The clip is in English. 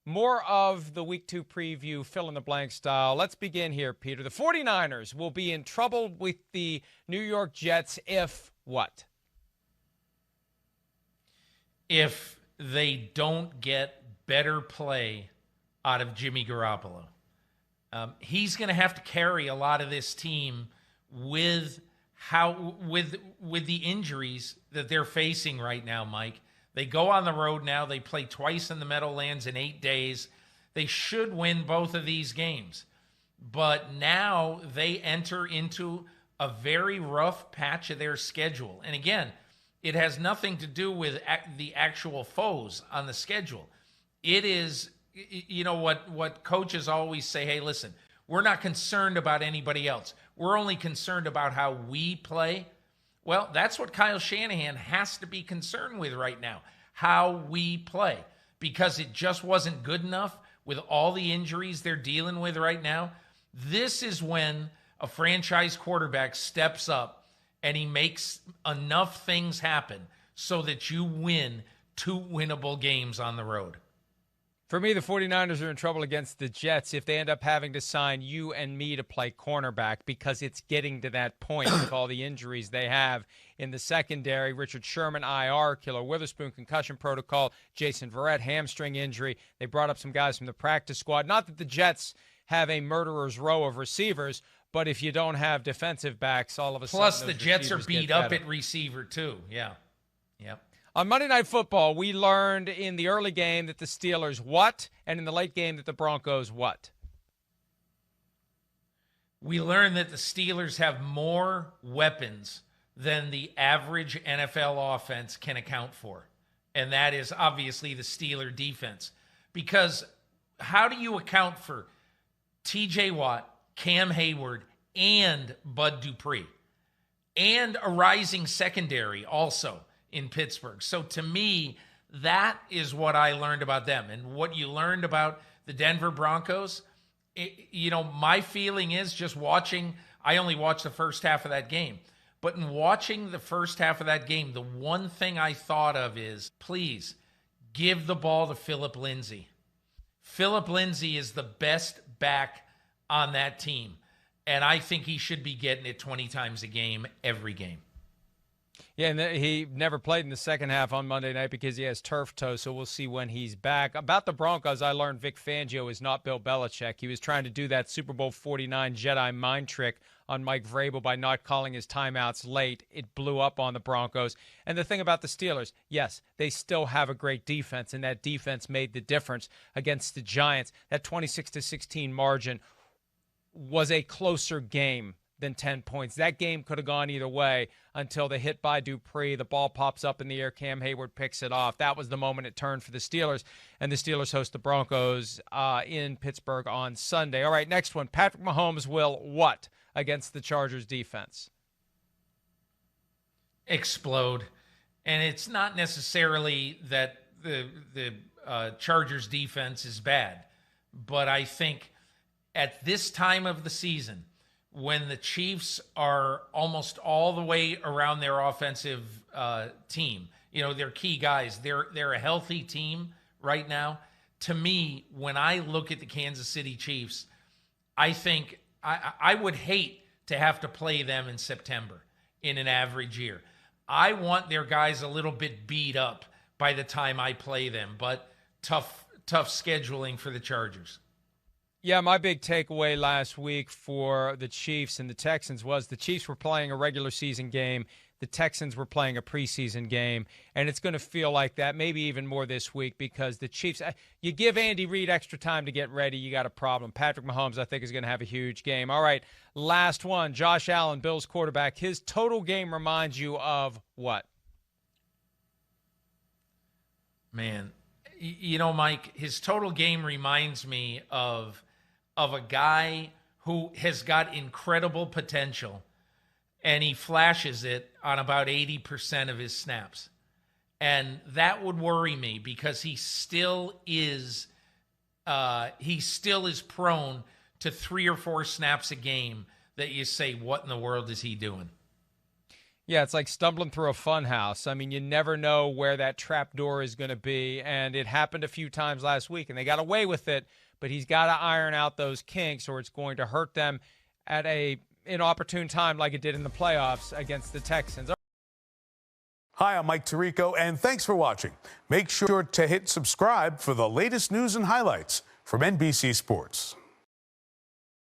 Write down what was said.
More of the Week 2 preview, fill-in-the-blank style. Let's begin here, Peter. The 49ers will be in trouble with the New York Jets if what? If they don't get better play out of Jimmy Garoppolo. He's going to have to carry a lot of this team with the injuries that they're facing right now, Mike. They go on the road now. They play twice in the Meadowlands in 8 days. They should win both of these games. But now they enter into a very rough patch of their schedule. And again, it has nothing to do with the actual foes on the schedule. It is, what coaches always say, hey, listen, we're not concerned about anybody else. We're only concerned about how we play. Well, that's what Kyle Shanahan has to be concerned with right now, how we play, because it just wasn't good enough with all the injuries they're dealing with right now. This is when a franchise quarterback steps up and he makes enough things happen so that you win 2 winnable games on the road. For me, the 49ers are in trouble against the Jets if they end up having to sign you and me to play cornerback, because it's getting to that point with all the injuries they have in the secondary. Richard Sherman, IR, Killer Witherspoon, concussion protocol, Jason Verrett, hamstring injury. They brought up some guys from the practice squad. Not that the Jets have a murderer's row of receivers, but if you don't have defensive backs, all of a sudden plus the Jets are beat up at receiver too. Yeah. Yep. On Monday Night Football, we learned in the early game that the Steelers what, and in the late game that the Broncos what? We learned that the Steelers have more weapons than the average NFL offense can account for. And that is obviously the Steeler defense. Because how do you account for TJ Watt, Cam Hayward, and Bud Dupree? And a rising secondary also in Pittsburgh. So to me, that is what I learned about them. And what you learned about the Denver Broncos, my feeling is just watching, I only watched the first half of that game. But in watching the first half of that game, the one thing I thought of is, please, give the ball to Phillip Lindsay. Phillip Lindsay is the best back on that team. And I think he should be getting it 20 times a game, every game. Yeah, and he never played in the second half on Monday night because he has turf toe, so we'll see when he's back. About the Broncos, I learned Vic Fangio is not Bill Belichick. He was trying to do that Super Bowl 49 Jedi mind trick on Mike Vrabel by not calling his timeouts late. It blew up on the Broncos. And the thing about the Steelers, yes, they still have a great defense, and that defense made the difference against the Giants. That 26-16 margin was a closer game than 10 points. That game could have gone either way until the hit by Dupree. The ball pops up in the air. Cam Hayward picks it off. That was the moment it turned for the Steelers, and the Steelers host the Broncos in Pittsburgh on Sunday. All right, next one. Patrick Mahomes will what against the Chargers defense? Explode. And it's not necessarily that the Chargers defense is bad, but I think at this time of the season, when the Chiefs are almost all the way around their offensive team, their key guys, they're a healthy team right now. To me, when I look at the Kansas City Chiefs, I think I would hate to have to play them in September in an average year. I want their guys a little bit beat up by the time I play them, but tough scheduling for the Chargers. Yeah, my big takeaway last week for the Chiefs and the Texans was the Chiefs were playing a regular season game. The Texans were playing a preseason game, and it's going to feel like that maybe even more this week because the Chiefs, you give Andy Reid extra time to get ready, you got a problem. Patrick Mahomes, I think, is going to have a huge game. All right, last one. Josh Allen, Bills quarterback. His total game reminds you of what? Man, Mike, his total game reminds me of a guy who has got incredible potential, and he flashes it on about 80% of his snaps. And that would worry me because he still is prone to 3 or 4 snaps a game that you say, what in the world is he doing? Yeah, it's like stumbling through a fun house. I mean, you never know where that trap door is going to be, and it happened a few times last week, and they got away with it, but he's got to iron out those kinks or it's going to hurt them at a inopportune time like it did in the playoffs against the Texans. Hi, I'm Mike Tirico, and thanks for watching. Make sure to hit subscribe for the latest news and highlights from NBC Sports.